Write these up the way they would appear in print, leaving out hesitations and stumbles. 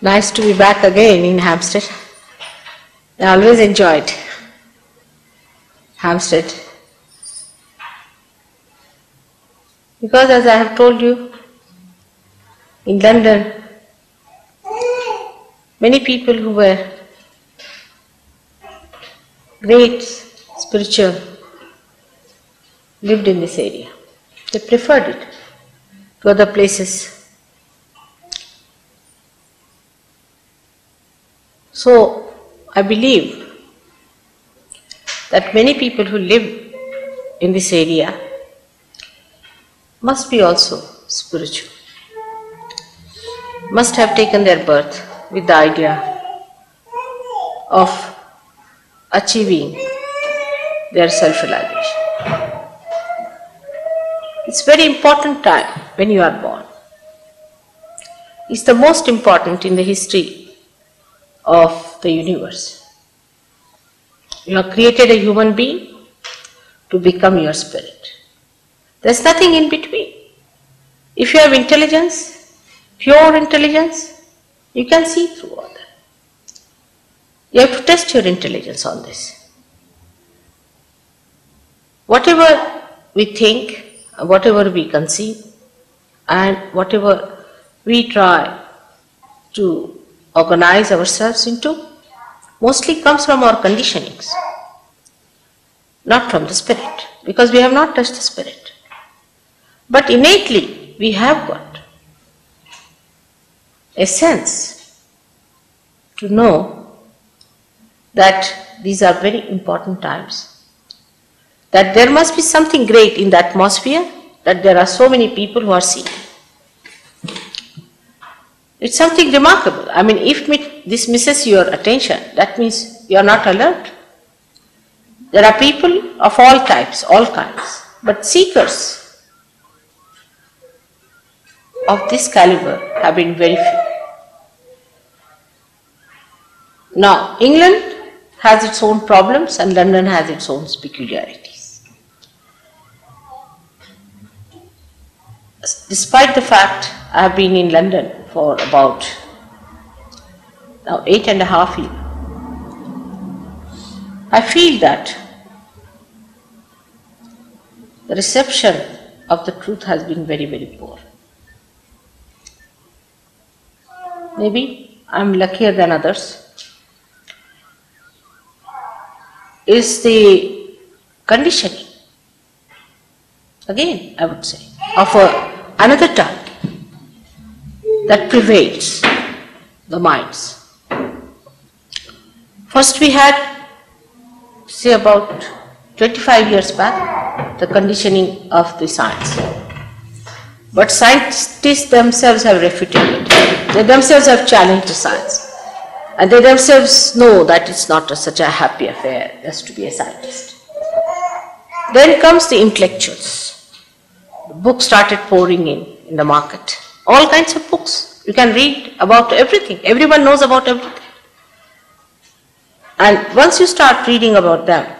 Nice to be back again in Hampstead. I always enjoyed Hampstead because, as I have told you, in London, many people who were great spiritual lived in this area. They preferred it to other places. So, I believe that many people who live in this area must be also spiritual, must have taken their birth with the idea of achieving their self-realization. It's very important time when you are born. It's the most important in the history of the universe. You have created a human being to become your spirit. There's nothing in between. If you have intelligence, pure intelligence, you can see through all that. You have to test your intelligence on this. Whatever we think, whatever we conceive, and whatever we try to organize ourselves into, mostly comes from our conditionings, not from the spirit, because we have not touched the spirit. But innately, we have got a sense to know that these are very important times, that there must be something great in the atmosphere, that there are so many people who are seeing. It's something remarkable. I mean, if this misses your attention, that means you are not alert. There are people of all types, all kinds, but seekers of this caliber have been very few. Now, England has its own problems and London has its own peculiarities. Despite the fact I have been in London for about now 8.5 years, I feel that the reception of the truth has been very, very poor. Maybe I am luckier than others. Is the conditioning, again I would say, of another type that prevails the minds. First we had, say about 25 years back, the conditioning of the science. But scientists themselves have refuted it. They themselves have challenged the science. And they themselves know that it's not such a happy affair as to be a scientist. Then comes the intellectuals. The books started pouring in the market. All kinds of books. You can read about everything. Everyone knows about everything. And once you start reading about them,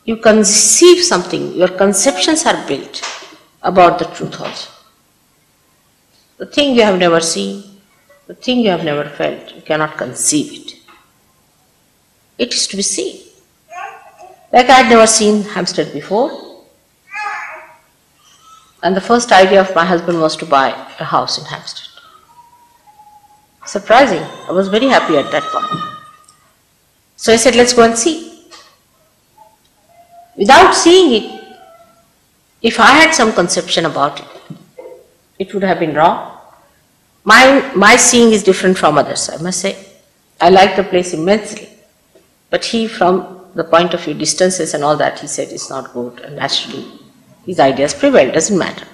you conceive something. Your conceptions are built about the truth also. The thing you have never seen, the thing you have never felt, you cannot conceive it. It is to be seen. Like I had never seen Hampstead before. And the first idea of my husband was to buy a house in Hampstead. Surprising. I was very happy at that point. So I said, let's go and see. Without seeing it, if I had some conception about it, it would have been wrong. My seeing is different from others, I must say. I like the place immensely. But he, from the point of view, distances and all that, he said it's not good. And naturally, his ideas prevail, doesn't matter.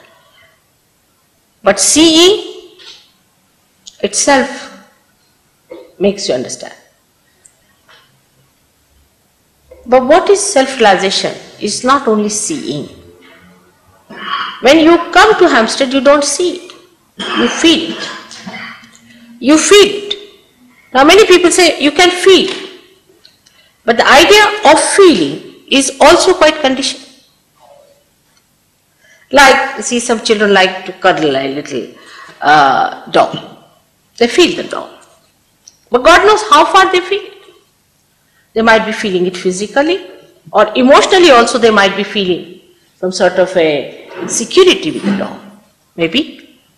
But seeing itself makes you understand. But what is self-realization? It's not only seeing. When you come to Hampstead, you don't see it. You feel it. You feel it. Now many people say you can feel. But the idea of feeling is also quite conditioned. Like, see, some children like to cuddle a little dog. They feel the doll. But God knows how far they feel it. They might be feeling it physically, or emotionally also they might be feeling some sort of a insecurity with the doll. Maybe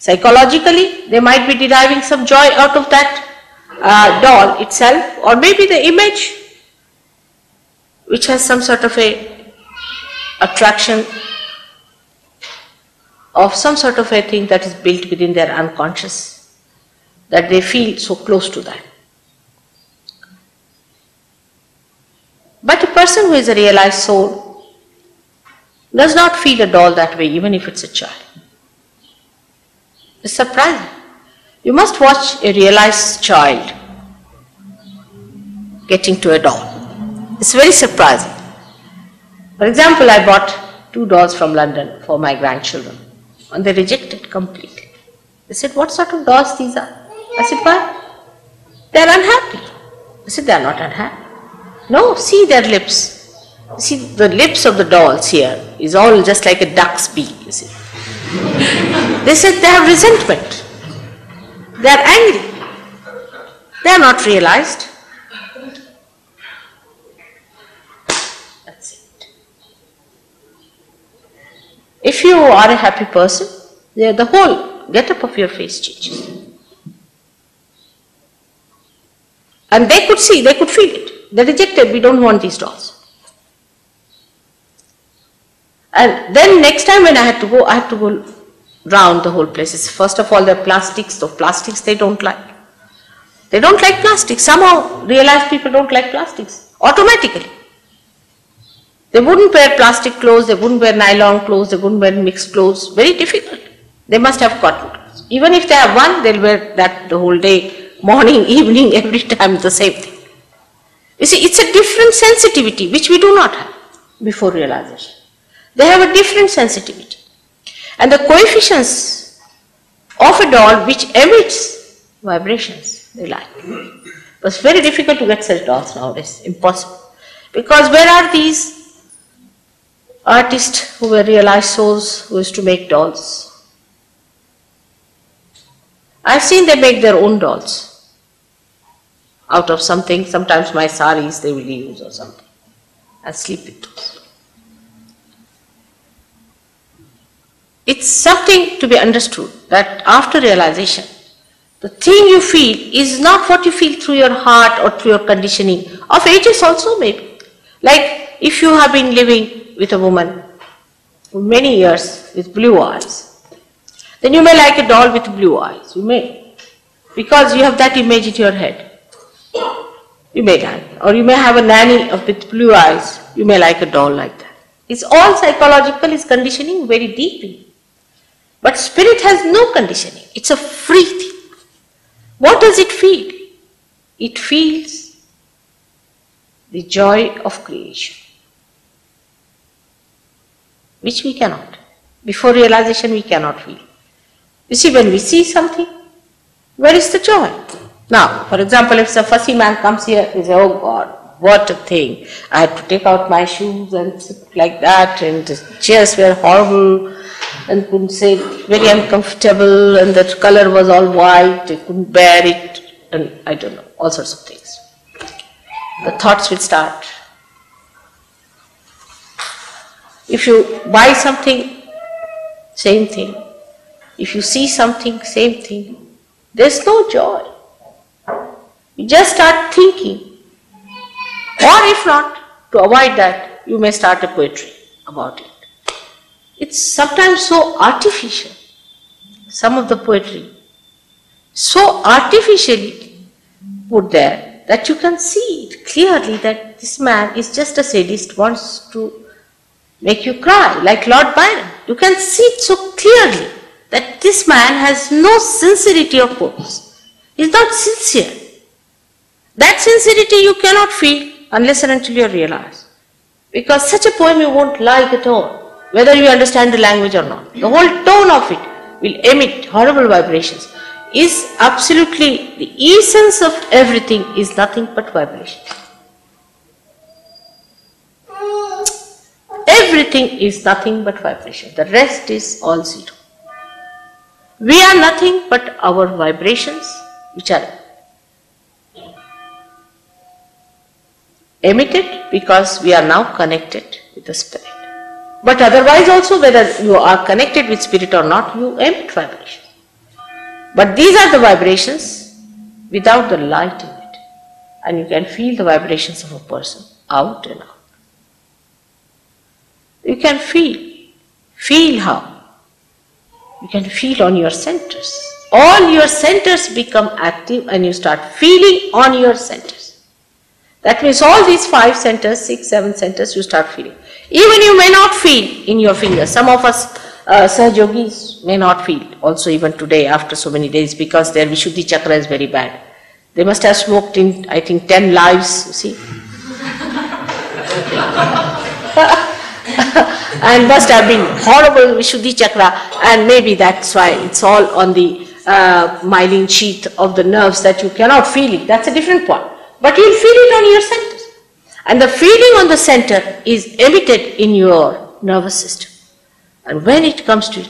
psychologically they might be deriving some joy out of that doll itself, or maybe the image which has some sort of a attraction of some sort of a thing that is built within their unconscious, that they feel so close to that. But a person who is a realized soul does not feel a doll that way, even if it's a child. It's surprising. You must watch a realized child getting to a doll. It's very surprising. For example, I bought 2 dolls from London for my grandchildren, and they rejected completely. They said, "What sort of dolls these are?" I said, "Why? They are unhappy." I said, "They are not unhappy." "No, see their lips. See the lips of the dolls here is all just like a duck's beak, you see." They said they have resentment. They are angry. They are not realized. That's it. If you are a happy person, the whole get-up of your face changes. And they could see, they could feel it. They rejected, "We don't want these dolls." And then next time when I had to go round the whole place. First of all, the plastics. The plastics they don't like. They don't like plastics. Somehow realized people don't like plastics automatically. They wouldn't wear plastic clothes, they wouldn't wear nylon clothes, they wouldn't wear mixed clothes. Very difficult. They must have cotton clothes. Even if they have one, they'll wear that the whole day, morning, evening, every time the same thing. You see, it's a different sensitivity which we do not have before realization. They have a different sensitivity. And the coefficients of a doll which emits vibrations, they like. It's very difficult to get such dolls nowadays, impossible. Because where are these artists who were realized souls who used to make dolls? I've seen they make their own dolls out of something. Sometimes my saris they will use or something and sleep with those. It's something to be understood that after realization, the thing you feel is not what you feel through your heart or through your conditioning, of ages also maybe. Like if you have been living with a woman for many years with blue eyes, then you may like a doll with blue eyes. You may, because you have that image in your head. You may like, or you may have a nanny with blue eyes. You may like a doll like that. It's all psychological, it's conditioning very deeply. But spirit has no conditioning. It's a free thing. What does it feel? It feels the joy of creation, which we cannot. Before realization, we cannot feel. You see, when we see something, where is the joy? Now, for example, if a fussy man comes here, he says, "Oh God, what a thing. I had to take out my shoes and sit like that, and the chairs were horrible, and couldn't sit, very uncomfortable, and the color was all white, I couldn't bear it," and I don't know, all sorts of things. The thoughts will start. If you buy something, same thing. If you see something, same thing. There's no joy. You just start thinking. Or if not, to avoid that, you may start a poetry about it. It's sometimes so artificial, some of the poetry, so artificially put there that you can see it clearly that this man is just a sadist, wants to make you cry, like Lord Byron. You can see it so clearly that this man has no sincerity of purpose. He's not sincere. That sincerity you cannot feel unless and until you realize. Because such a poem you won't like at all, whether you understand the language or not. The whole tone of it will emit horrible vibrations. Is absolutely the essence of everything is nothing but vibrations. Everything is nothing but vibration. The rest is all zero. We are nothing but our vibrations which are emitted because we are now connected with the spirit. But otherwise also, whether you are connected with spirit or not, you emit vibrations. But these are the vibrations without the light in it. And you can feel the vibrations of a person out and out. You can feel. Feel how? You can feel on your centers. All your centers become active and you start feeling on your centers. That means all these 5 centers, 6, 7 centers, you start feeling. Even you may not feel in your fingers. Some of us Sahaja Yogis may not feel also even today after so many days because their Vishuddhi chakra is very bad. They must have smoked in, I think, 10 lives, you see. And must have been horrible Vishuddhi chakra, and maybe that's why it's all on the myelin sheath of the nerves that you cannot feel it. That's a different point. But you'll feel it on your centers. And the feeling on the center is emitted in your nervous system. And when it comes to it,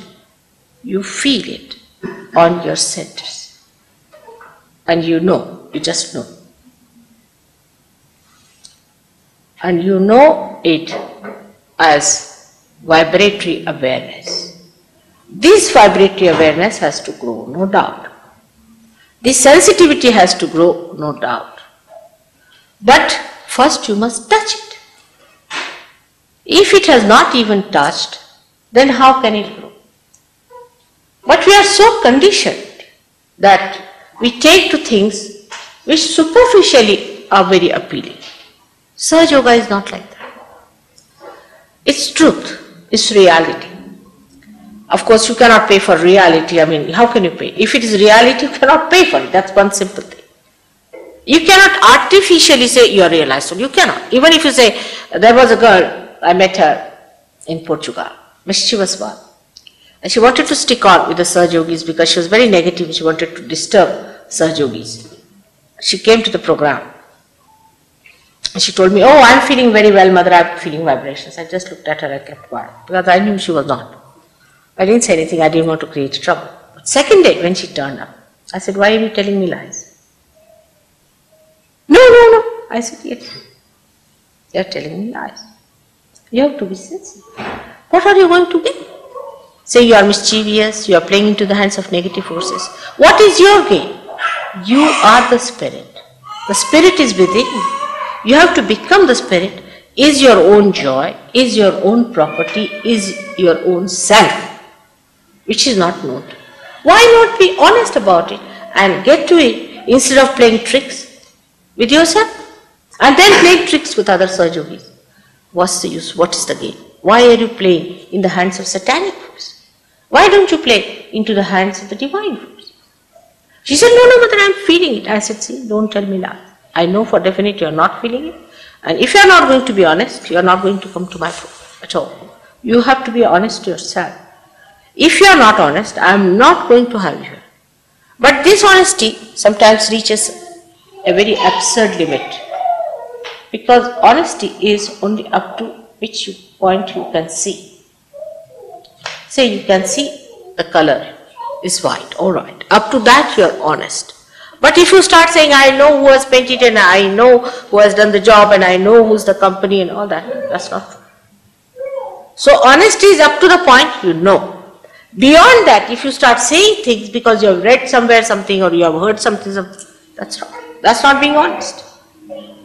you feel it on your centers. And you know, you just know. And you know it as vibratory awareness. This vibratory awareness has to grow, no doubt. This sensitivity has to grow, no doubt. But first you must touch it. If it has not even touched, then how can it grow? But we are so conditioned that we take to things which superficially are very appealing. Sahaja Yoga is not like that. It's truth, it's reality. Of course, you cannot pay for reality. I mean, how can you pay? If it is reality, you cannot pay for it. That's one simple thing. You cannot artificially say you are realized soul. You cannot. Even if you say, there was a girl, I met her in Portugal, mischievous one. And she wanted to stick on with the Sahaja Yogis because she was very negative. She wanted to disturb Sahaja Yogis. She came to the program. And she told me, oh, I'm feeling very well, mother, I'm feeling vibrations. I just looked at her and kept quiet because I knew she was not. I didn't say anything, I didn't want to create trouble. But second day when she turned up, I said, why are you telling me lies? No. I said, yes. You are telling me lies. You have to be sincere. What are you going to gain? Say you are mischievous, you are playing into the hands of negative forces. What is your gain? You are the spirit. The spirit is within you. You have to become the spirit. Is your own joy, is your own property, is your own self, which is not known. Why not be honest about it and get to it instead of playing tricks with yourself and then playing tricks with other Sahaja Yogis? What's the use? What is the gain? Why are you playing in the hands of satanic force? Why don't you play into the hands of the divine force? She said, no, mother, I'm feeling it. I said, see, don't tell me lies. I know for definite you are not feeling it. And if you are not going to be honest, you are not going to come to my program at all. You have to be honest to yourself. If you are not honest, I am not going to have you here. But this honesty sometimes reaches a very absurd limit. Because honesty is only up to which point you can see. Say you can see the color is white, alright. Up to that you are honest. But if you start saying, I know who has painted and I know who has done the job and I know who's the company and all that, that's not true. So honesty is up to the point you know. Beyond that, if you start saying things because you have read somewhere something or you have heard something, that's wrong. That's not being honest.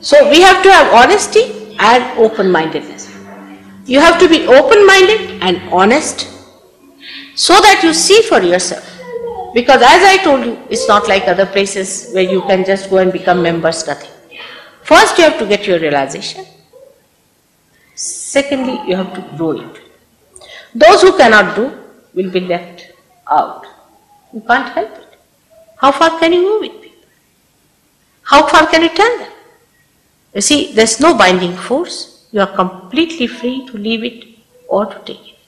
So we have to have honesty and open-mindedness. You have to be open-minded and honest so that you see for yourself. Because as I told you, it's not like other places where you can just go and become members, nothing. First you have to get your realization. Secondly, you have to grow it. Those who cannot do will be left out. You can't help it. How far can you go with people? How far can you tell them? You see, there's no binding force. You are completely free to leave it or to take it.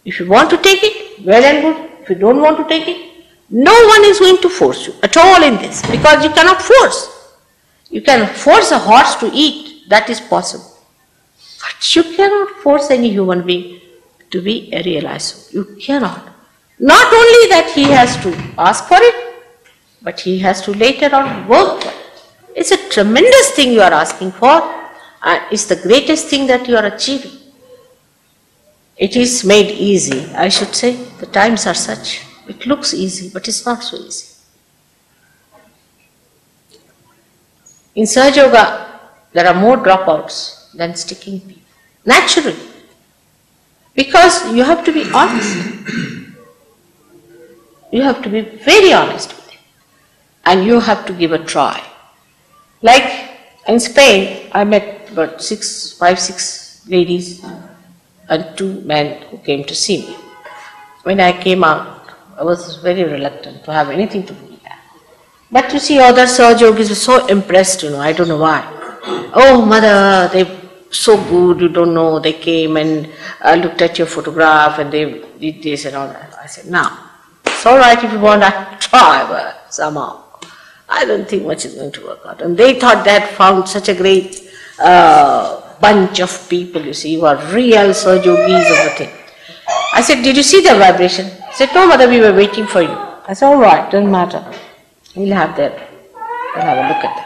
If you want to take it, well and good. If you don't want to take it, no one is going to force you at all in this, because you cannot force. You can force a horse to eat, that is possible. But you cannot force any human being to be a realized soul. You cannot. Not only that he has to ask for it, but he has to later on work for it. It's a tremendous thing you are asking for, and it's the greatest thing that you are achieving. It is made easy, I should say. The times are such. It looks easy, but it's not so easy. In Sahaja Yoga, there are more dropouts than sticking people. Naturally. Because you have to be honest. You have to be very honest with it. And you have to give a try. Like in Spain, I met about 5-6 ladies and 2 men who came to see me. When I came out, I was very reluctant to have anything to do with that. But you see, other Sahaja Yogis were so impressed, I don't know why. Oh, mother, they're so good, you don't know, they came and looked at your photograph and they did this and all that. I said, no, it's all right if you want to try, but somehow I don't think much is going to work out. And they thought they had found such a great bunch of people, you see, who are real Sahaja Yogis of the thing. I said, did you see the vibration? He said, no, mother, we were waiting for you. I said, all right, doesn't matter. We'll have a look at that.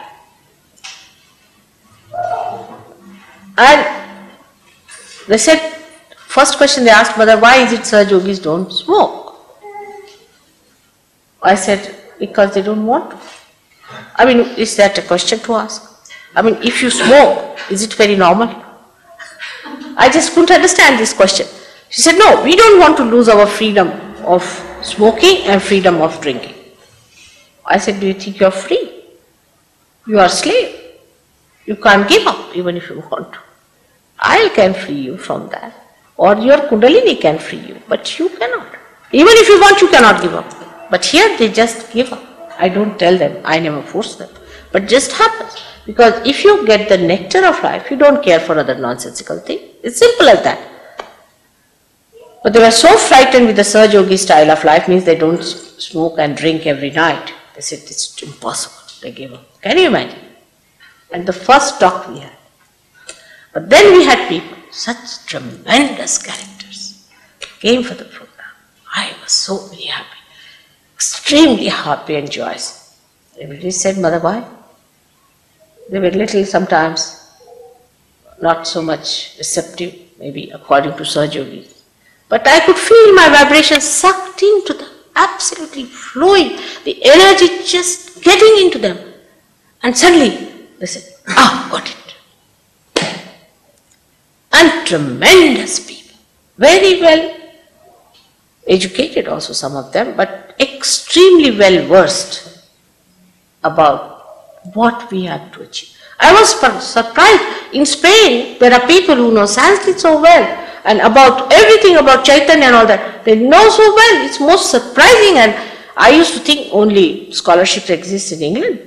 And they said, first question they asked, mother, why is it Sahaja Yogis don't smoke? I said, because they don't want to. I mean, is that a question to ask? I mean, if you smoke, is it very normal? I just couldn't understand this question. She said, no, we don't want to lose our freedom of smoking and freedom of drinking. I said, do you think you are free? You are a slave. You can't give up even if you want to. I can free you from that. Or your Kundalini can free you, but you cannot. Even if you want, you cannot give up. But here they just give up. I don't tell them, I never force them. But just happens. Because if you get the nectar of life, you don't care for other nonsensical things. It's simple as that. But they were so frightened with the Sahaja Yogi style of life, means they don't smoke and drink every night. They said, it's impossible. They gave up. Can you imagine? And the first talk we had. But then we had people, such tremendous characters, came for the program. I was so very happy, extremely happy and joyous. Everybody said, mother, why? They were little sometimes, not so much receptive, maybe according to Sahaja Yogi. But I could feel my vibrations sucked into them, absolutely flowing, the energy just getting into them. And suddenly they said, got it. And tremendous people, very well educated also some of them, but extremely well versed about what we had to achieve. I was surprised. In Spain, there are people who know Sanskrit so well, and about everything about Chaitanya and all that, they know so well. It's most surprising, and I used to think only scholarships exist in England.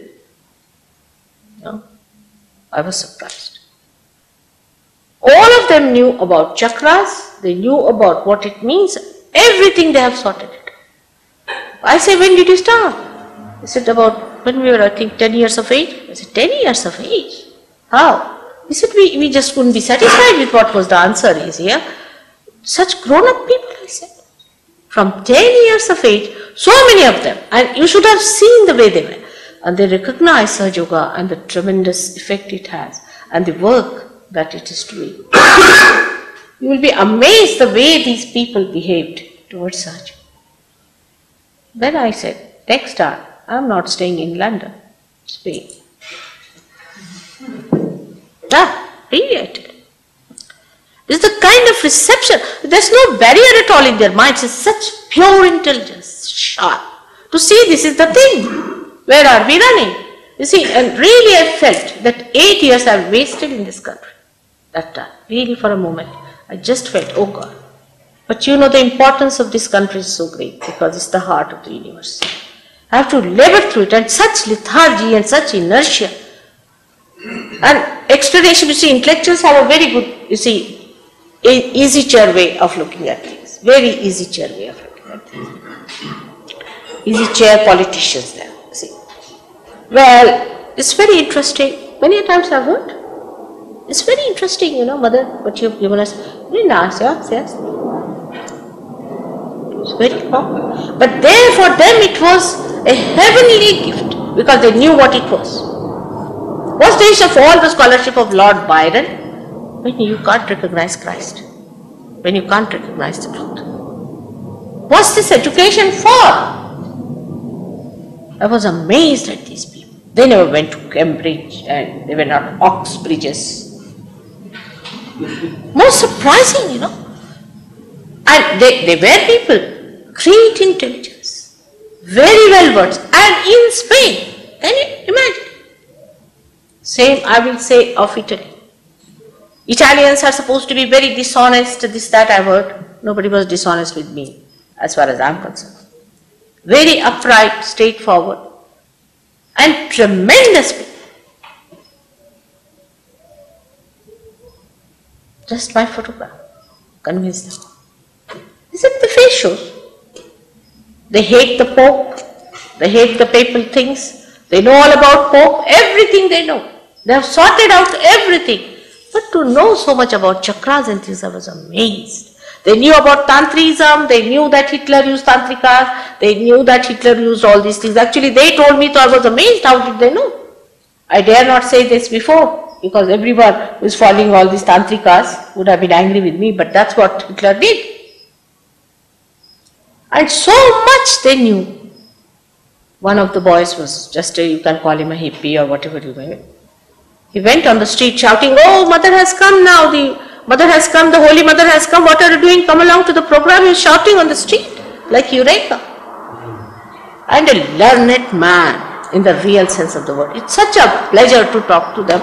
No, I was surprised. All of them knew about chakras, they knew about what it means, everything they have sorted it. I say, when did you start? They said, about when we were, I think, 10 years of age. I said, 10 years of age? How? He said, we just couldn't be satisfied with what was the answer is here. Such grown-up people, I said. From 10 years of age, so many of them. And you should have seen the way they were. And they recognize Sahaja Yoga and the tremendous effect it has and the work that it is doing. You will be amazed the way these people behaved towards Sahaja. Then I said, next time, I am not staying in London, Spain. Really I tell you. This is the kind of reception. There's no barrier at all in their minds. It's such pure intelligence, sharp. To see this is the thing. Where are we running? You see, and really I felt that 8 years I've wasted in this country. That time, really for a moment, I just felt, oh God. But you know the importance of this country is so great because it's the heart of the universe. I have to labor through it, and such lethargy and such inertia. And explanation, you see, intellectuals have a very good, you see, easy chair way of looking at things. Very easy chair way of looking at things. Easy chair politicians there, see. Well, it's very interesting. Many times I've heard. It's very interesting, mother, what you've given us. Very nice, yes. It's very common. But there for them it was A heavenly gift, because they knew what it was. What's the use of all the scholarship of Lord Byron when you can't recognize Christ? When you can't recognize the truth? What's this education for? I was amazed at these people. They never went to Cambridge and they were not Oxbridges. Most surprising, you know. And they were people, great intelligence, very well versed, and in Spain. Can you imagine? Same, I will say, of Italy. Italians are supposed to be very dishonest, this, that I've heard. Nobody was dishonest with me, as far as I'm concerned. Very upright, straightforward, and tremendous people. Just my photograph convinced them. Is it the face shows? They hate the Pope, they hate the papal things, they know all about Pope, everything they know. They have sorted out everything. But to know so much about chakras and things, I was amazed. They knew about Tantrism, they knew that Hitler used Tantrikas, they knew that Hitler used all these things. Actually, they told me, so I was amazed, how did they know? I dare not say this before, because everyone who is following all these Tantrikas would have been angry with me, but that's what Hitler did. And so much they knew. One of the boys was just you can call him a hippie or whatever you may. He went on the street shouting, "Oh, Mother has come now, the Mother has come, the Holy Mother has come, what are you doing? Come along to the program." He was shouting on the street like Eureka. And a learned man in the real sense of the word. It's such a pleasure to talk to them.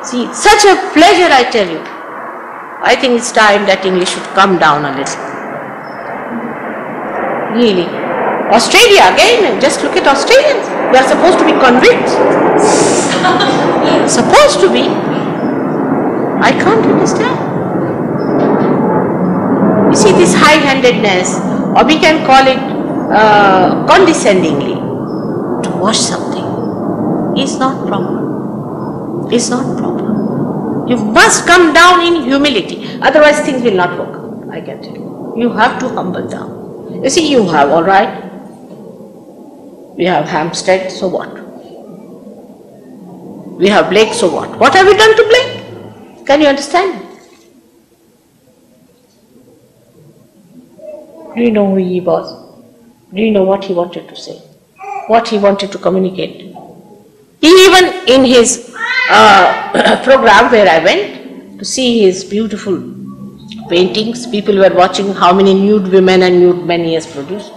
See, it's such a pleasure, I tell you. I think it's time that English should come down a little. Really. Australia, again, just look at Australians. They are supposed to be convicts. Supposed to be. I can't understand. You see, this high-handedness, or we can call it condescendingly, to wash something is not proper. Is not proper. You must come down in humility, otherwise things will not work out, I can tell you. You have to humble down. You see, you have, all right, we have Hampstead, so what? We have Blake, so what? What have we done to Blake? Can you understand? Do you know who he was? Do you know what he wanted to say? What he wanted to communicate? Even in his program where I went to see his beautiful paintings, people were watching how many nude women and nude men he has produced.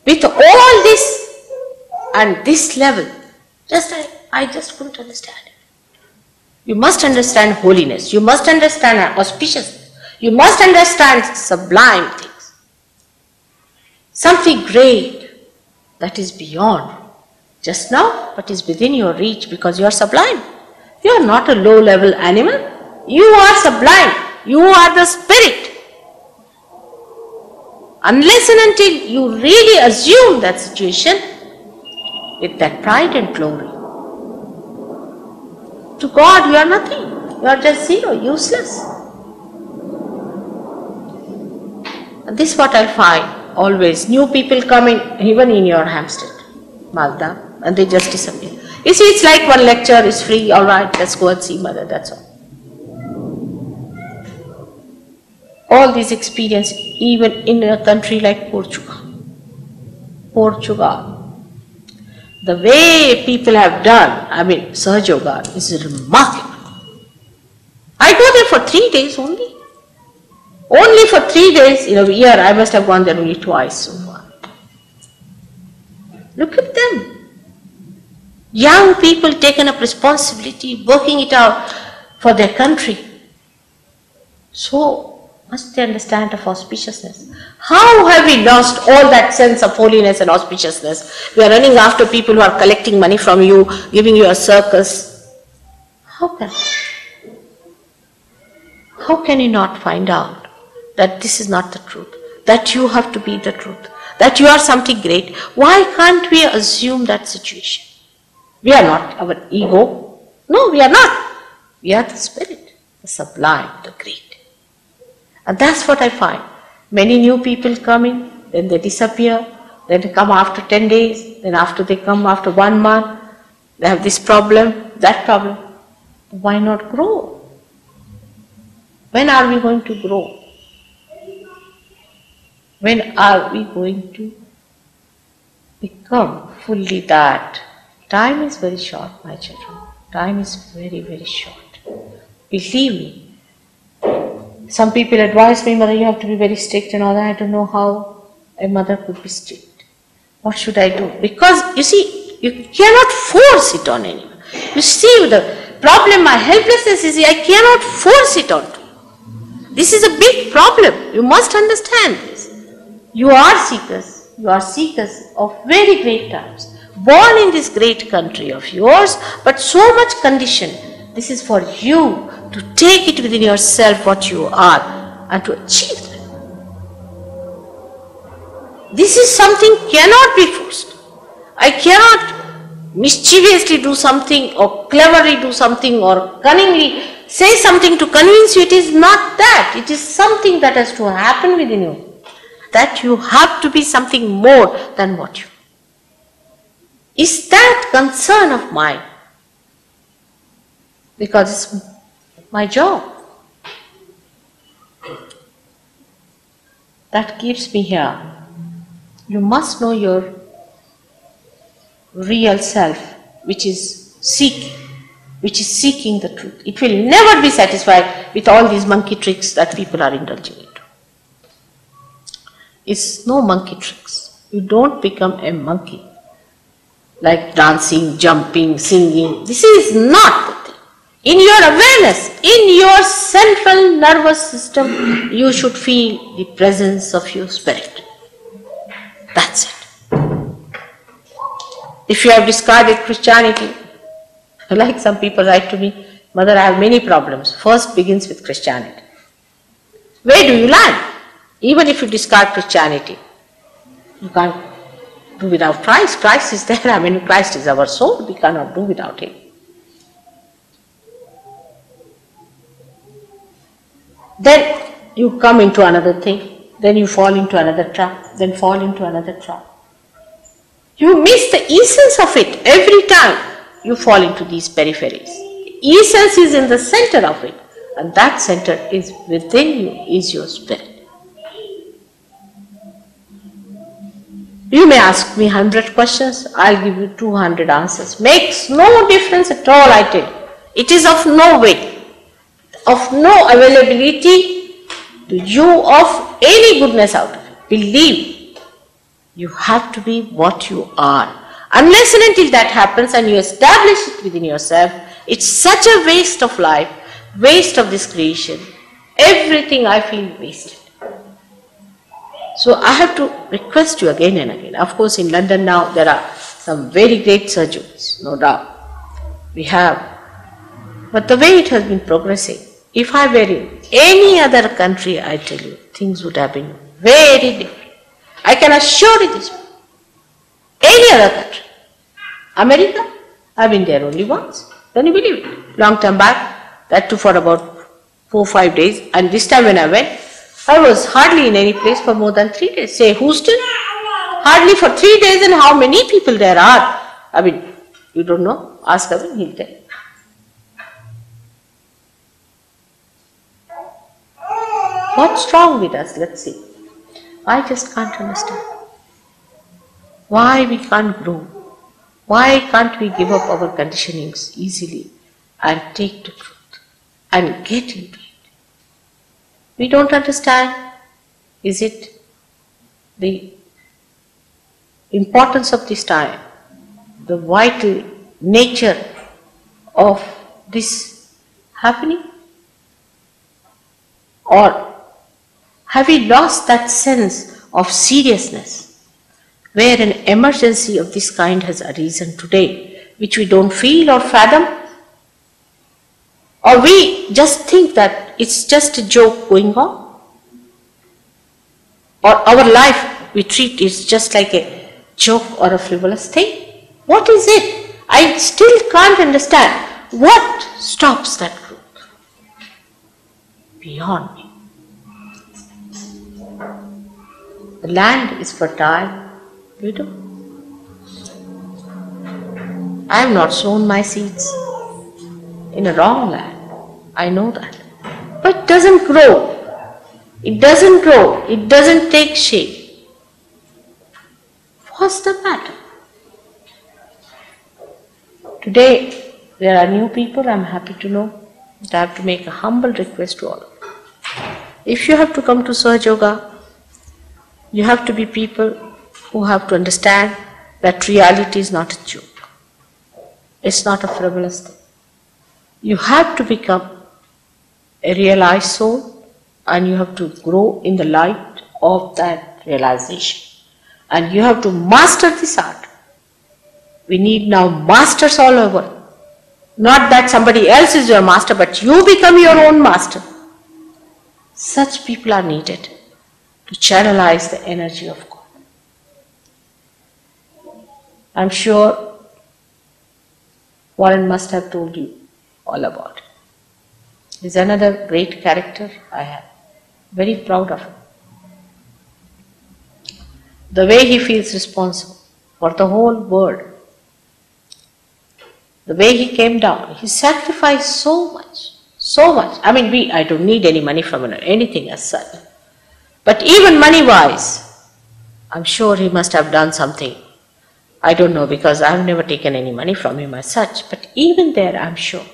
With all this and this level, I just couldn't understand it. You must understand holiness. You must understand auspiciousness. You must understand sublime things. Something great that is beyond just now, but is within your reach because you are sublime. You are not a low-level animal. You are sublime. You are the spirit. Unless and until you really assume that situation with that pride and glory. To God, you are nothing. You are just zero, useless. And this is what I find always. New people coming, even in your Hampstead, Malta, and they just disappear. You see, it's like one lecture is free, all right, let's go and see Mother, that's all. All these experiences, even in a country like Portugal. The way people have done, Sahaja Yoga is remarkable. I go there for 3 days only. Only for 3 days in a year, I must have gone there only twice so far. Look at them. Young people taken up responsibility, working it out for their country. So, must they understand of auspiciousness? How have we lost all that sense of holiness and auspiciousness? We are running after people who are collecting money from you, giving you a circus. How can you not find out that this is not the truth? That you have to be the truth? That you are something great? Why can't we assume that situation? We are not our ego. No, we are not. We are the spirit, the sublime, the great. And that's what I find. Many new people come in, then they disappear. then they come after 10 days, then after they come after 1 month, they have this problem, that problem. Why not grow? When are we going to grow? When are we going to become fully that? Time is very short, my children. Time is very, very short. Believe me. Some people advise me, mother, you have to be very strict and all that. I don't know how a mother could be strict. What should I do? Because you see, you cannot force it on anyone. You see, the problem, my helplessness is, I cannot force it on you. This is a big problem. You must understand this. You are seekers. You are seekers of very great times. Born in this great country of yours, but so much conditioned. This is for you to take it within yourself what you are and to achieve that. This is something cannot be forced. I cannot mischievously do something or cleverly do something or cunningly say something to convince you. It is not that. It is something that has to happen within you. That you have to be something more than what you are. Is that concern of mine? Because it's my job. That keeps me here. You must know your real self, which is seeking the truth. It will never be satisfied with all these monkey tricks that people are indulging into. It's no monkey tricks. You don't become a monkey. Like dancing, jumping, singing. This is not the thing. In your awareness, in your central nervous system, you should feel the presence of your spirit. That's it. If you have discarded Christianity, like some people write to me, mother, I have many problems. First begins with Christianity. Where do you land? Even if you discard Christianity, you can't do without Christ. Christ is there. I mean, Christ is our soul. We cannot do without Him. Then you come into another thing. Then you fall into another trap. Then fall into another trap. You miss the essence of it every time you fall into these peripheries. The essence is in the center of it. And that center is within you, is your spirit. You may ask me 100 questions, I'll give you 200 answers. Makes no difference at all, I tell you. It is of no weight, of no availability to you of any goodness out of it. Believe, you have to be what you are. Unless and until that happens and you establish it within yourself, it's such a waste of life, waste of this creation. Everything I feel wasted. So I have to request you again and again. Of course, in London now there are some very great surgeons, no doubt. We have. But the way it has been progressing, if I were in any other country, I tell you, things would have been very different. I can assure you this. Any other country. America, I've been there only once. Can you believe it? Long time back, that too for about 4 or 5 days. And this time when I went, I was hardly in any place for more than 3 days. Say Houston, hardly for 3 days, and how many people there are. I mean, you don't know. Ask him, he'll tell. What's wrong with us? Let's see. I just can't understand. Why we can't grow? Why can't we give up our conditionings easily and take the truth and get into it? We don't understand. Is it the importance of this time, the vital nature of this happening? Or have we lost that sense of seriousness where an emergency of this kind has arisen today, which we don't feel or fathom? Or we just think that it's just a joke going on? Or our life we treat is just like a joke or a frivolous thing? What is it? I still can't understand. What stops that growth? Beyond me. The land is fertile, You do. I have not sown my seeds in a wrong land. I know that. But it doesn't grow. It doesn't grow. It doesn't take shape. What's the matter? Today, there are new people. I'm happy to know that I have to make a humble request to all of you. If you have to come to Sahaja Yoga, you have to be people who have to understand that reality is not a joke. It's not a frivolous thing. You have to become a realized soul, and you have to grow in the light of that realization. And you have to master this art. We need now masters all over. Not that somebody else is your master, but you become your own master. Such people are needed to channelize the energy of God. I'm sure Warren must have told you all about it. He's another great character I am very proud of him. The way he feels responsible for the whole world, the way he came down, he sacrificed so much, so much. I mean, I don't need any money from anything as such. But even money-wise, I'm sure he must have done something. I don't know, because I've never taken any money from him as such. But even there, I'm sure.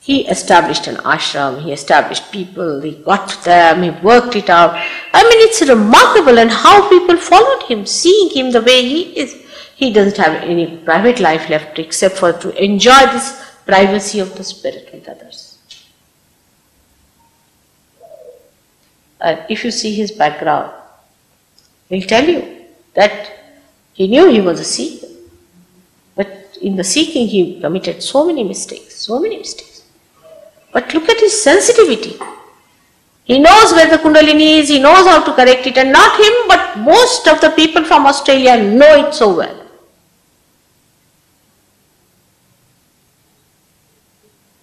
He established an ashram, he established people, he got to them, he worked it out. I mean, it's remarkable, and how people followed him, seeing him the way he is. He doesn't have any private life left except for to enjoy this privacy of the spirit with others. And if you see his background, he'll tell you that he knew he was a seeker. But in the seeking he committed so many mistakes, so many mistakes. But look at his sensitivity. He knows where the Kundalini is, he knows how to correct it, and not him, but most of the people from Australia know it so well.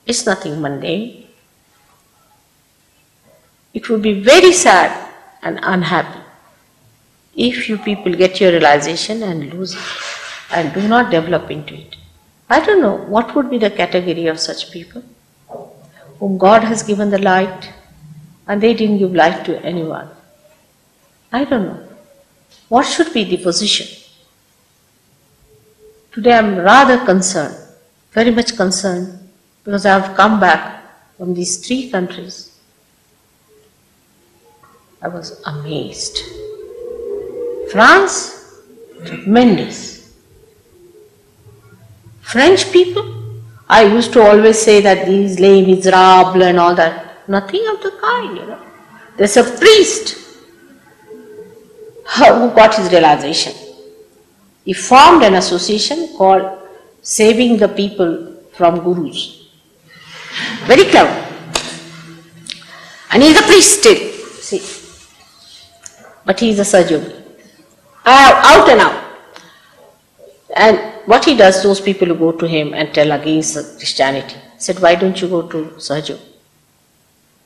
It's nothing mundane. It would be very sad and unhappy if you people get your realization and lose it and do not develop into it. I don't know what would be the category of such people whom God has given the light and they didn't give light to anyone. I don't know. What should be the position? Today I am rather concerned, very much concerned, because I have come back from these 3 countries. I was amazed. France, tremendous. French people, I used to always say that these les miserables and all that. Nothing of the kind, you know. There's a priest who got his realization. He formed an association called Saving the People from Gurus. Very clever. And he's a priest still, see. But he's a Sahaja Yogi. Out and out. And what he does, those people who go to him and tell against Christianity, said, why don't you go to Sahaja Yoga?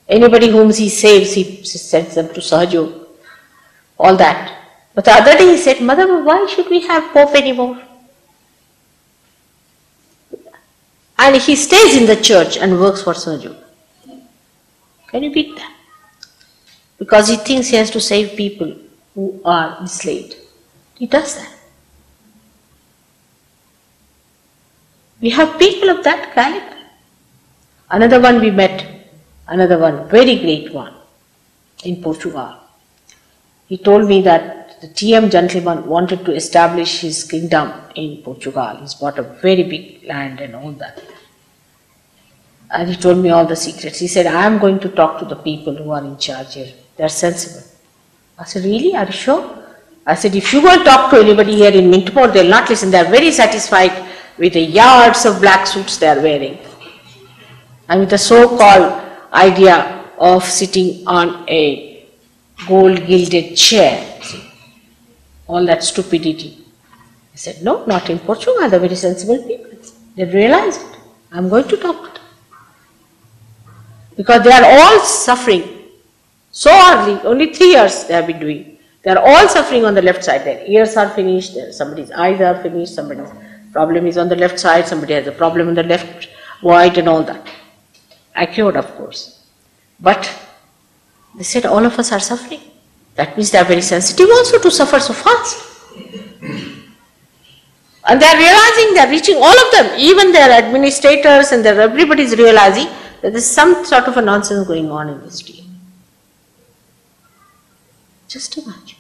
Anybody whom he saves, he sends them to Sahaja Yoga. All that. But the other day he said, Mother, why should we have Pope anymore? And he stays in the church and works for Sahaja Yoga. Can you beat that? Because he thinks he has to save people who are enslaved. He does that. We have people of that caliber. Another one we met, another one, very great one, in Portugal. He told me that the TM gentleman wanted to establish his kingdom in Portugal. He's bought a very big land and all that. And he told me all the secrets. He said, I am going to talk to the people who are in charge here. They are sensible. I said, really? Are you sure? I said, if you go and talk to anybody here in Mintmore, they will not listen. They are very satisfied with the yards of black suits they are wearing. And with the so-called idea of sitting on a gold-gilded chair. See, all that stupidity. I said, no, not in Portugal. They are very sensible people. They realize it. I am going to talk to them. Because they are all suffering so early, only 3 years they have been doing. They are all suffering on the left side. Their ears are finished, somebody's eyes are finished, somebody's problem is on the left side, somebody has a problem on the left void and all that. Acute, of course. But they said all of us are suffering. That means they are very sensitive also to suffer so fast. And they are realizing, they are reaching, all of them, even their administrators and everybody is realizing that there is some sort of a nonsense going on in this team. Just imagine.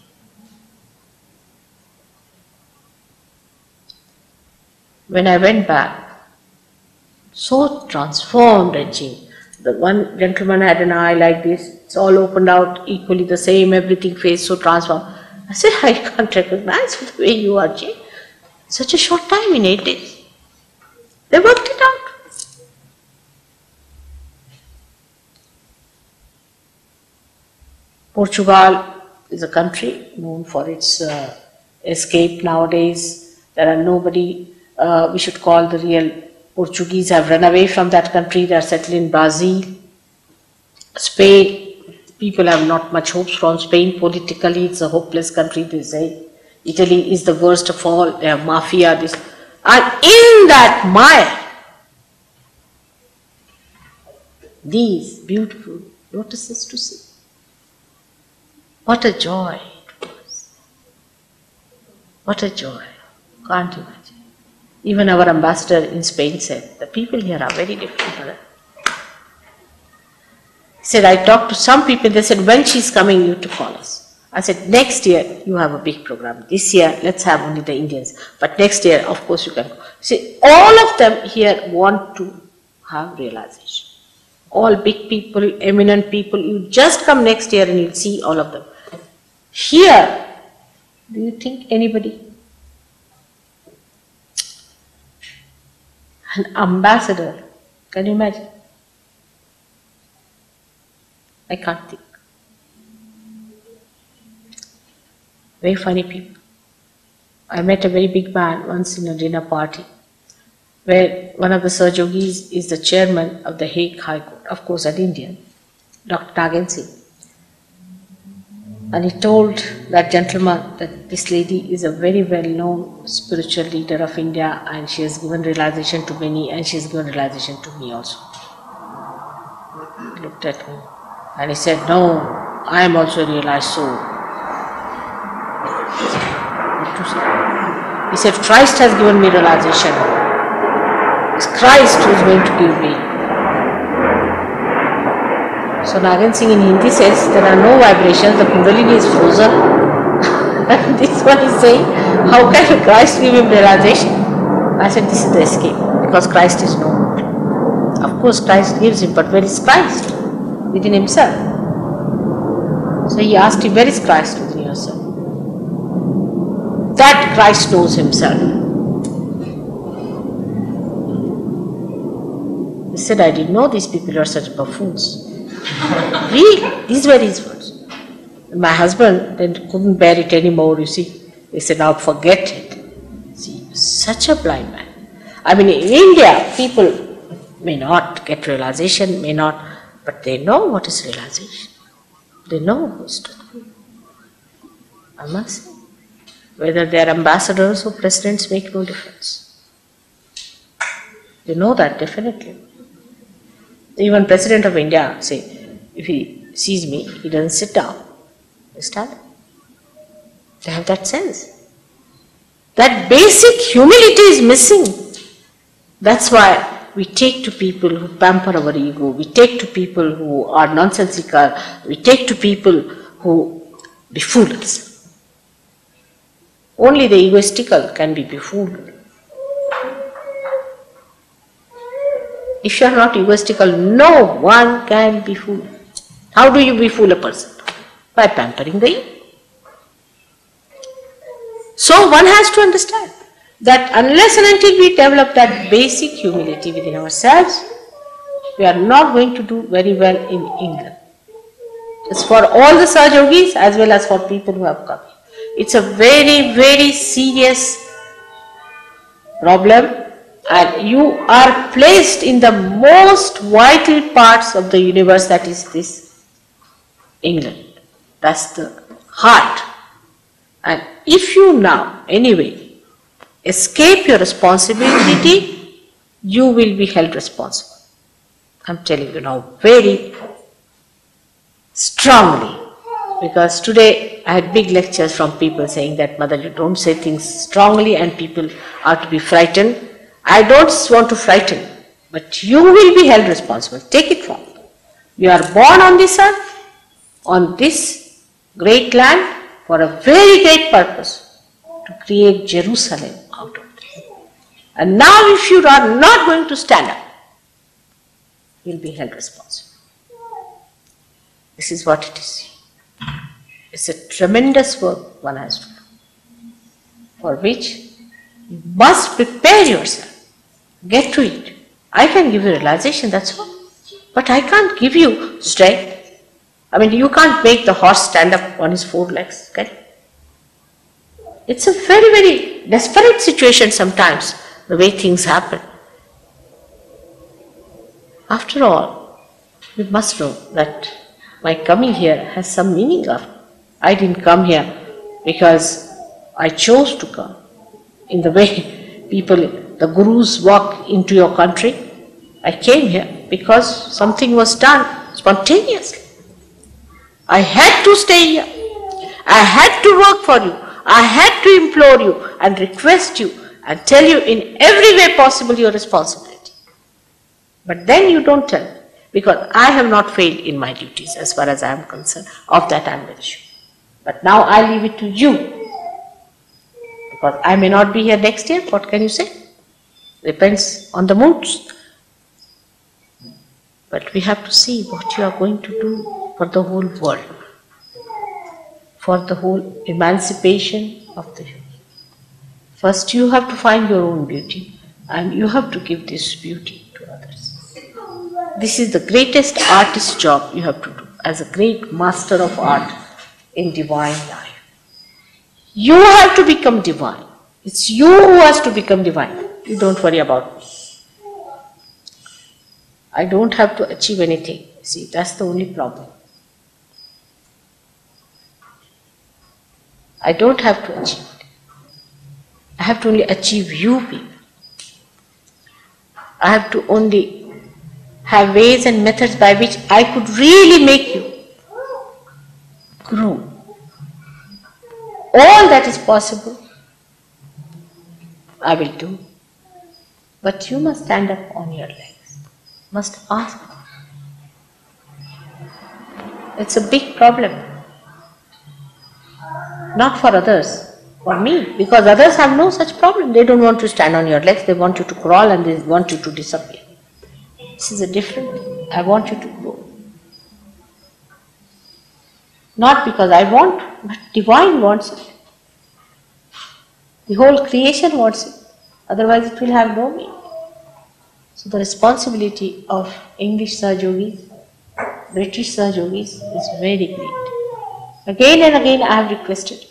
When I went back, so transformed and changed. The one gentleman had an eye like this, it's all opened out, equally the same, everything face so transformed. I said, I can't recognize the way you are changed. Such a short time, in 8 days. They worked it out. Portugal is a country known for its escape nowadays. There are nobody we should call the real Portuguese have run away from that country. They are settled in Brazil. Spain, people have not much hopes from Spain. Politically, it's a hopeless country, they say. Italy is the worst of all. They have mafia. This. And in that mire, these beautiful lotuses to see. What a joy it was. What a joy. Can't imagine. Even our ambassador in Spain said, the people here are very different. He said, I talked to some people, they said, when she's coming, you to call us. I said, next year you have a big program. This year, let's have only the Indians. But next year, of course, you can go. See, all of them here want to have realization. All big people, eminent people, you just come next year and you'll see all of them. Here, do you think anybody? An ambassador, can you imagine? I can't think. Very funny people. I met a very big man once in a dinner party where one of the Sahaja Yogis is the chairman of the Hague High Court, of course an Indian, Dr. Nagan Singh. And he told that gentleman that this lady is a very well-known spiritual leader of India and she has given realization to many and she has given realization to me also. He looked at me and he said, no, I am also a realized soul. He said, Christ has given me realization. It's Christ who is going to give me. So Nagan Singh in Hindi says, there are no vibrations, the Kundalini is frozen. And this one is saying, how can Christ give him realization? I said, this is the escape, because Christ is known. Of course Christ gives him, but where is Christ? Within himself. So he asked him, where is Christ within yourself? That Christ knows himself. He said, I didn't know these people are such buffoons. Really? These were his words. And my husband then couldn't bear it anymore, you see. He said, now forget it. See, such a blind man. I mean, in India, people may not get realization, may not, but they know what is realization. They know who is truthful. I must say. Whether they are ambassadors or presidents make no difference. They know that definitely. Even President of India, say, if he sees me, he doesn't sit down. They stand up. They have that sense. That basic humility is missing. That's why we take to people who pamper our ego. We take to people who are nonsensical. We take to people who befool us. Only the egoistical can be befooled. If you are not egoistical, no one can befool. How do you befool a person? By pampering the ego. So one has to understand that unless and until we develop that basic humility within ourselves, we are not going to do very well in England. It's for all the Sahaja Yogis as well as for people who have come. It's a very, very serious problem, and you are placed in the most vital parts of the universe, that is this England. That's the heart And if you now, anyway, escape your responsibility, you will be held responsible. I'm telling you now very strongly, because today I had big lectures from people saying that, Mother, you don't say things strongly and people are to be frightened. I don't want to frighten, but you will be held responsible. Take it from me. You are born on this earth, on this great land, for a very great purpose, to create Jerusalem out of it. And now if you are not going to stand up, you will be held responsible. This is what it is. It's a tremendous work one has to do, for which you must prepare yourself. Get to it. I can give you realization, that's all. But I can't give you strength. I mean, you can't make the horse stand up on his four legs, can you? It's a very, very desperate situation sometimes, the way things happen. After all, we must know that my coming here has some meaning of it. I didn't come here because I chose to come. In the way people, the gurus walk into your country, I came here because something was done spontaneously. I had to stay here. I had to work for you. I had to implore you and request you and tell you in every way possible your responsibility. But then you don't tell me, because I have not failed in my duties as far as I am concerned. Of that I am very sure. But now I leave it to you, because I may not be here next year. What can you say? Depends on the moods. But we have to see what you are going to do for the whole world, for the whole emancipation of the human. First you have to find your own beauty, and you have to give this beauty to others. This is the greatest artist's job you have to do as a great master of art in divine life. You have to become divine. It's you who has to become divine. You don't worry about me. I don't have to achieve anything. See, that's the only problem. I don't have to achieve it. I have to only achieve you people. I have to only have ways and methods by which I could really make you grow. All that is possible, I will do. But you must stand up on your legs. Must ask. It's a big problem. Not for others, for me, because others have no such problem. They don't want to stand on your legs, they want you to crawl and they want you to disappear. This is a different thing. I want you to grow. Not because I want, but divine wants it. The whole creation wants it. Otherwise it will have no meaning. So the responsibility of English Sahaja Yogis, British Sahaja Yogis is very great. Again and again I have requested,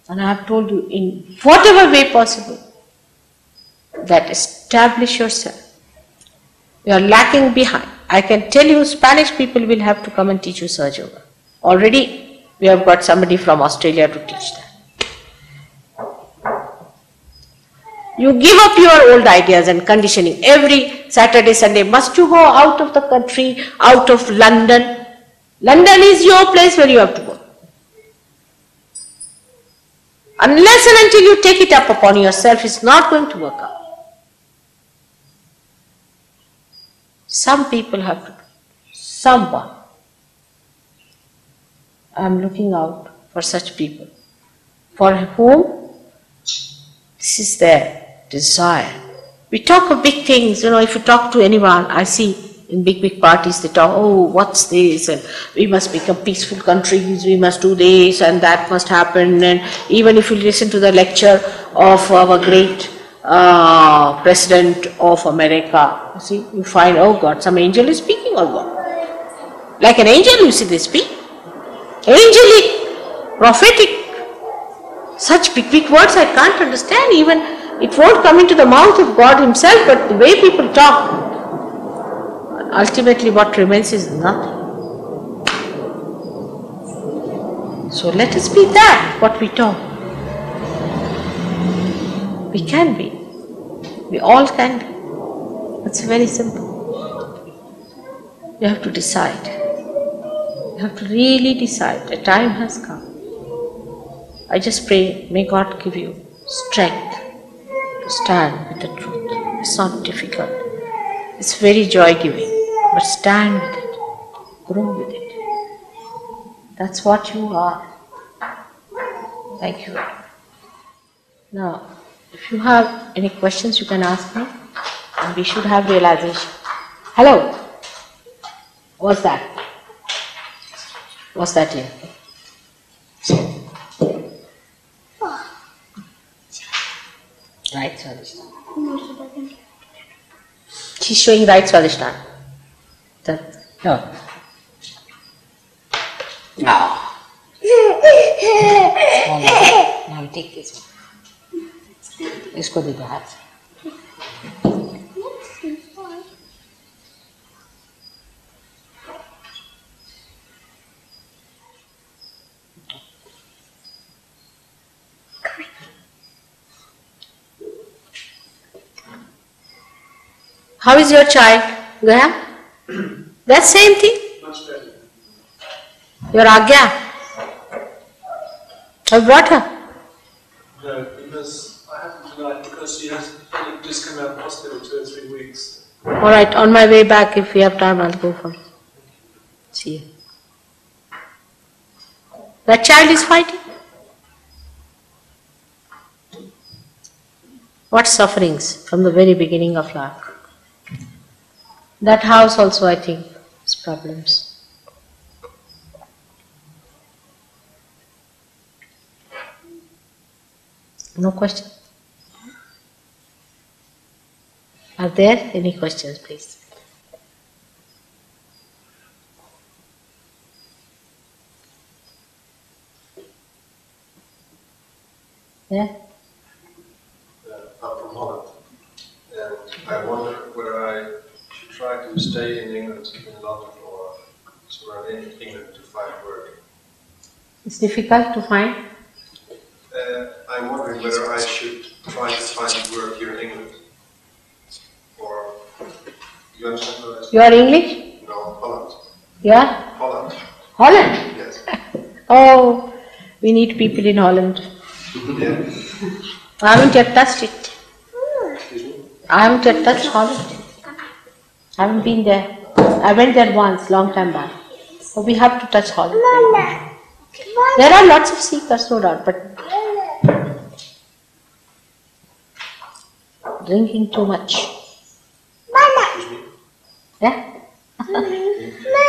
and I have told you in whatever way possible, that establish yourself. You are lacking behind. I can tell you Spanish people will have to come and teach you Sahaja Yoga. Already we have got somebody from Australia to teach that. You give up your old ideas and conditioning. Every Saturday, Sunday, must you go out of the country, out of London? London is your place where you have to go. Unless and until you take it up upon yourself, it's not going to work out. Some people have to do. Someone. I am looking out for such people, for whom this is their desire. We talk of big things, if you talk to anyone, I see in big parties they talk, oh, what's this, and we must become peaceful countries, we must do this and that must happen. And even if you listen to the lecture of our great President of America, you see, you find, oh God, some angel is speaking or what? Like an angel, you see, they speak. Angelic, prophetic. Such big words I can't understand. Even it won't come into the mouth of God himself, but the way people talk, ultimately what remains is nothing. So let us be that, what we talk. We can be. We all can be. It's very simple. You have to decide. You have to really decide. The time has come. I just pray, may God give you strength to stand with the truth. It's not difficult. It's very joy-giving. But stand with it. Grow with it. That's what you are. Thank you. Now, if you have any questions, you can ask me. And we should have realization. Hello? What's that? What's that here? Right Swadhisthana. She's showing right Swadhisthana. No. No. Now take this one. इसको दे दो हाथ से. How is your child, Graham? That same thing? Much better. Your Agya? I brought her. No, because I have to tonight because she has just come out of hospital 2 or 3 weeks. Alright, on my way back, if we have time, I'll go for it. See you. That child is fighting. What sufferings from the very beginning of life. That house also, I think, has problems. No question? Are there any questions, please? Yeah? I'm from Holland, and I wonder whether I should try to stay in England, in London, or somewhere in England to find work. It's difficult to find. I'm wondering whether I should try to find work here in England, or you understand what I said? You are English? No, Holland. Yeah? Holland. Holland? Yes. Oh, we need people in Holland. Yeah. I haven't yet touched it. Excuse me? I haven't yet touched Holland. I haven't been there. I went there once, long time back. So we have to touch Holland. There are lots of seekers, no doubt, but drinking too much. Excuse me? Yeah?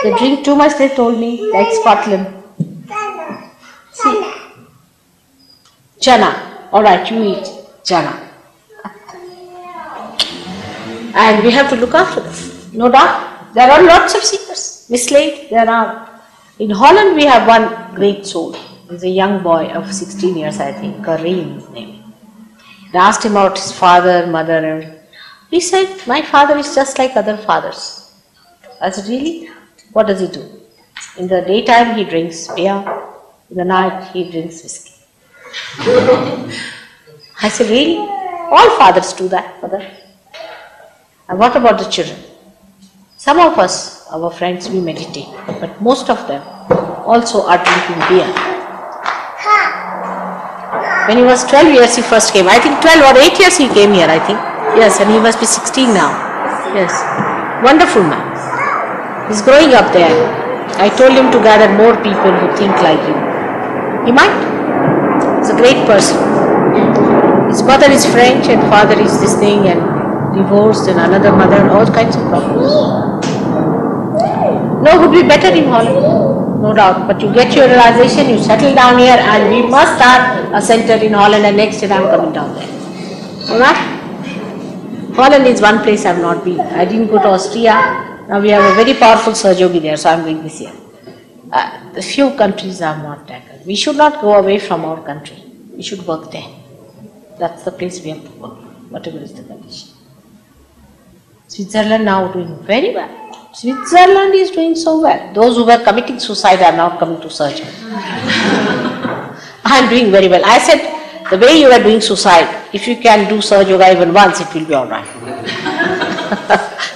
They drink too much, they told me, like Scotland. See? Chana. Alright, you eat chana. And we have to look after them. No doubt. There are lots of seekers. Misled, there are. In Holland we have one great soul. He's a young boy of 16 years, I think. Kareem is his name. They asked him about his father, mother, and he said, my father is just like other fathers. I said, really? What does he do? In the daytime he drinks beer. In the night he drinks whiskey. I said, really? All fathers do that, mother. And what about the children? Some of us, our friends, we meditate, but most of them also are drinking beer. When he was 12 years, he first came. I think 12 or 8 years he came here, I think. Yes, and he must be 16 now. Yes. Wonderful man. He's growing up there. I told him to gather more people who think like you. He might. He's a great person. His mother is French and father is this thing and divorced and another mother and all kinds of problems. No, would be better in Holland, no doubt. But you get your realization, you settle down here and we must start a center in Holland and next year I am coming down there. Alright? Holland is one place I have not been. I didn't go to Austria. Now we have a very powerful Sahaja Yogi there, so I am going this year. The few countries I have not tackled. We should not go away from our country. We should work there. That's the place we have to work, whatever is the condition. Switzerland now doing very well. Switzerland is doing so well. Those who were committing suicide are now coming to surgery. I am doing very well. I said, the way you are doing suicide, if you can do Sahaja Yoga even once, it will be alright.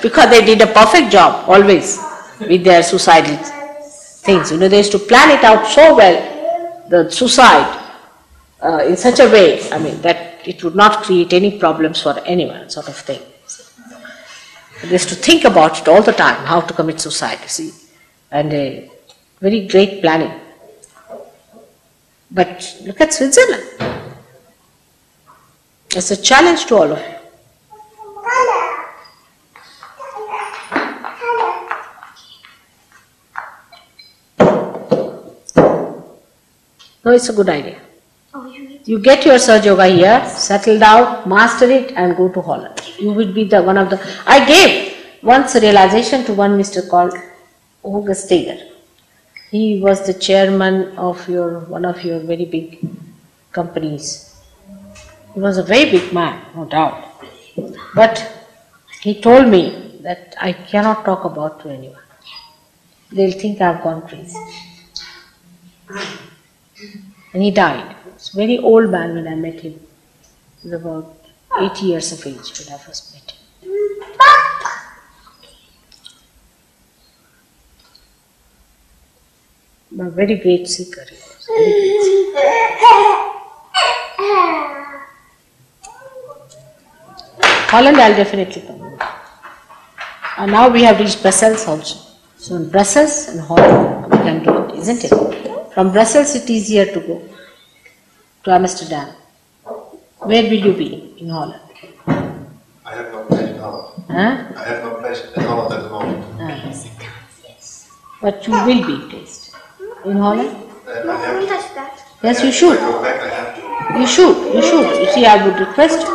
Because they did a perfect job, always, with their suicidal things. They used to plan it out so well, the suicide, in such a way, that it would not create any problems for anyone, sort of thing. They used to think about it all the time, how to commit suicide, you see, and a very great planning. But look at Switzerland. It's a challenge to all of you. No, it's a good idea. You get your Sahaja Yoga here, settle down, master it, and go to Holland. You will be one of the... I gave once a realization to one Mr. called August Steger. He was the chairman of one of your very big companies. He was a very big man, no doubt. But he told me that I cannot talk about to anyone. They'll think I've gone crazy. And he died. He was a very old man when I met him. He was about 80 years of age when I first met him. A very great seeker he was. Very great seeker. Holland, I'll definitely come. And now we have reached Brussels also. So in Brussels and Holland we can do it, isn't it? From Brussels it's easier to go to Amsterdam. Where will you be in Holland? I have no place in Holland. Huh? I have no place in Holland at the moment. But you will be placed in Holland? I have to. Yes, you should. Go back, I have to. You should. You see, I would request you.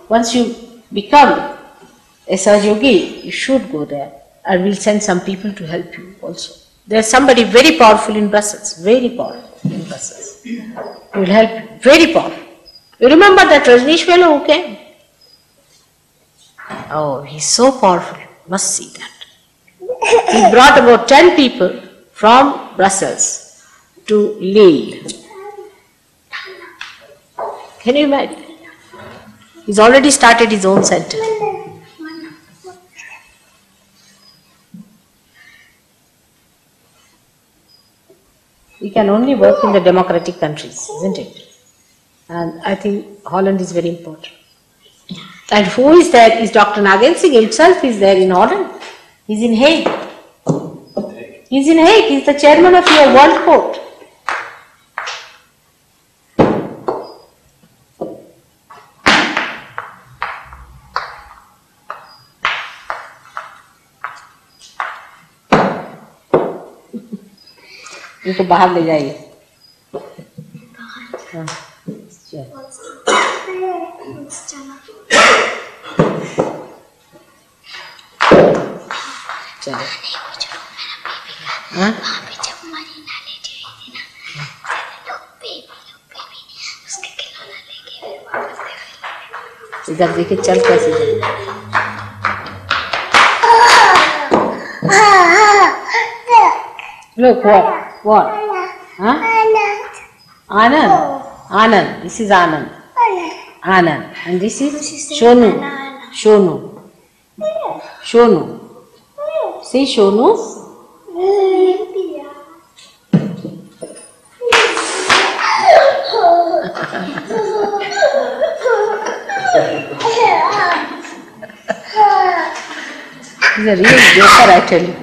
Once you become a Sahaja Yogi, you should go there. I will send some people to help you also. There's somebody very powerful in Brussels, very powerful in Brussels. He will help you, very powerful. You remember that Rajneesh fellow who came? Oh, he's so powerful, you must see that. He brought about 10 people from Brussels to Lille. Can you imagine? He's already started his own center. We can only work in the democratic countries, isn't it? And I think Holland is very important. And who is there? Is Dr. Nagen Singh himself is there in Holland. He's in Hague. He's in Hague. He's the chairman of your World Court. इनको बाहर ले जाइए चलो इधर देखिए चल कैसे look what huh? Anand, this is Anand, and this is Shonu, see Shonu. He's a real joker, I tell you.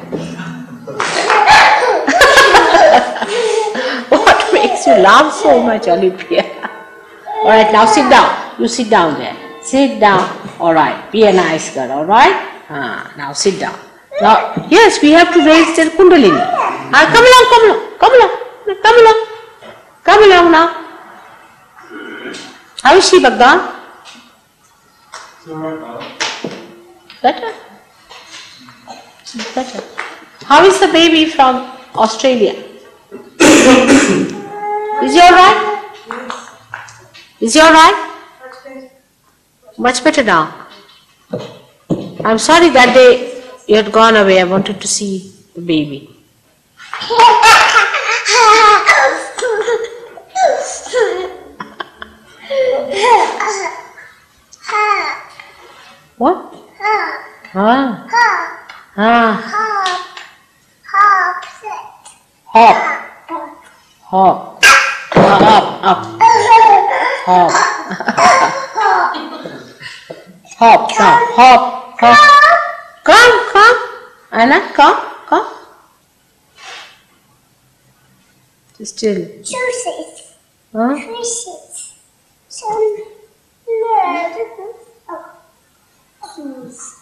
What makes you laugh so much, Olympia? Alright, now sit down. You sit down there. Sit down. Alright, be a nice girl, alright? Now sit down. Now, yes, we have to raise the Kundalini. Come along now. How is she, Bhagwan? Better? Better. How is the baby from Australia? Is he alright? Is he alright? Much better now. I'm sorry that day you had gone away. I wanted to see the baby. What? Ah. Ah. Hop. Hop. Up. Up. Hop. Hop. Now. Hop. Hop. Come. Anna, come. Still. Juices. Huh? Fishes. Some shoes.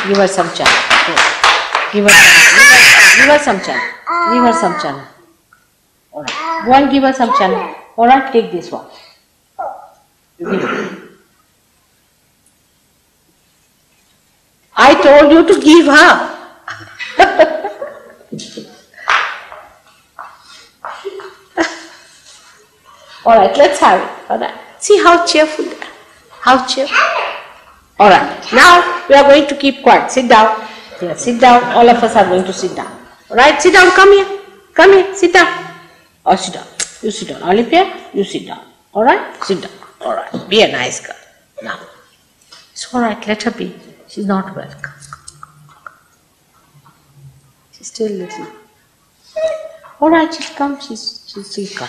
Give her some chana. Give her some chana. Give her some chana. Alright. Go and give her some chana. Alright, take this one. Give it. I told you to give her. Alright, let's have it. Alright. See how cheerful they are. How cheerful. Alright, now we are going to keep quiet. Sit down. Here, sit down. All of us are going to sit down. Alright, sit down. Come here. Sit down. Or sit down. You sit down. Olympia, you sit down. Alright? Sit down. Alright. Be a nice girl. Now. It's alright. Let her be. She's not well. She's still little. Alright, she's come. She's still come.